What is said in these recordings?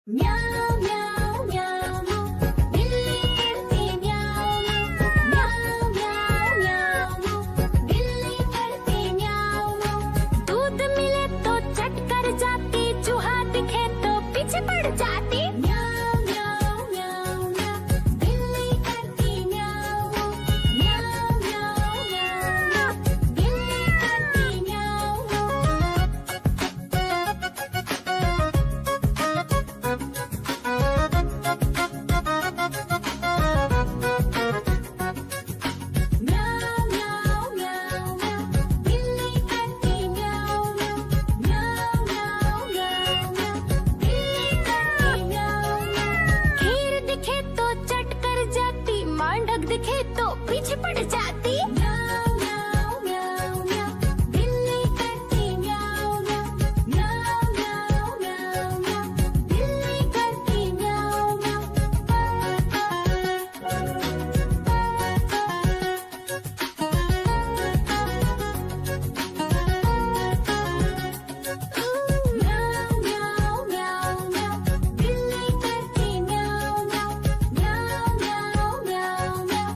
म्याऊं म्याऊं म्याऊं बिल्ली करती म्याऊं म्याऊं म्याऊं म्याऊं बिल्ली करती म्याऊं। दूध मिले तो चट कर जाती, चूहा दिखे तो पीछे पड़ जाती। म्याऊं म्याऊं म्याऊं म्याऊं बिल्ली करती म्याऊं म्याऊं म्याऊं म्याऊं बिल्ली करती म्याऊं। म्याऊं म्याऊं म्याऊं म्याऊं बिल्ली करती म्याऊं म्याऊं म्याऊं म्याऊं म्याऊं बिल्ली करती म्याऊं। खीर दिखे तो चट कर जाती, मांडक दिखे तो पीछे पड़ जाती। म्याऊं म्याऊं म्याऊं म्याऊं बिल्ली करती म्याऊं म्याऊं म्याऊं म्याऊं म्याऊं म्याऊं बिल्ली करती म्याऊं म्याऊं म्याऊं म्याऊं म्याऊं बिल्ली करती म्याऊं म्याऊं म्याऊं म्याऊं म्याऊं म्याऊं।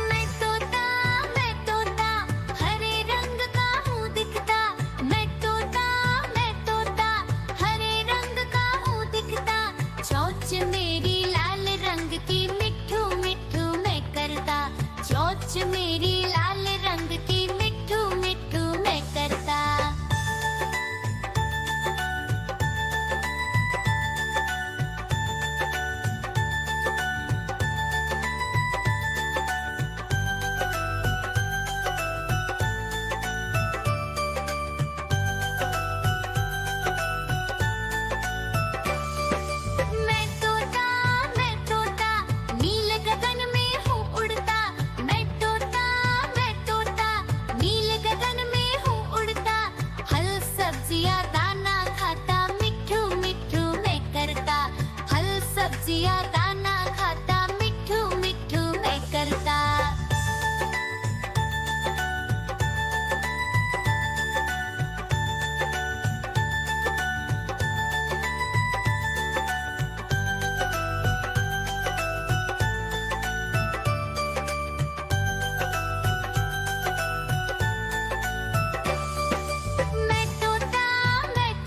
मैं तोता हरे रंग का हूँ दिखता। मैं तोता हरे रंग का हूँ दिखता। चोंच मेरी लाल रंग की मिट्ठू मिट्ठू मैं करता। चोंच मेरी लाल रंग की मिट्ठू मिट्ठू मैं करता। मैं तोता नील गगन में हूँ उड़ता। मैं तोता नील गगन में हूँ उड़ता। फल सब्जियाँ दाना खाता, मिट्ठू मिट्ठू मैं करता। फल सब्जियाँ दाना खाता, मिट्ठू मिट्ठू मैं करता। मैं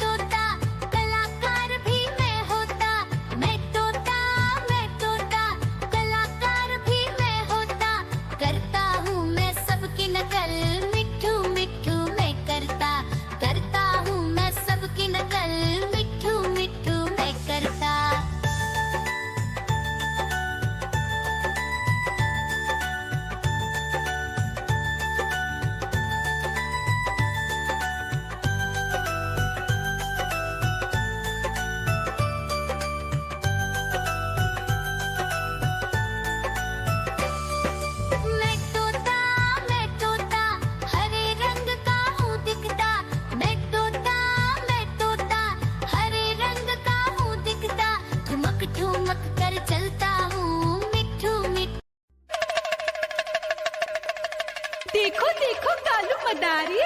तोता कलाकार भी मैं होता। मैं तोता कलाकार भी मैं होता। करता हूँ मैं सबकी नकल, मिट्ठू मिट्ठू मैं करता। करता हूँ मैं सबकी नकल, मिट्ठू मिट्ठू मैं करता। मैं तोता हरे रंग का हूँ दिखता। मैं तोता हरे रंग का हूँ दिखता। ठुमक ठुमक कर चलता हूँ, मिट्ठू मिट्ठू। देखो देखो कालू मदारी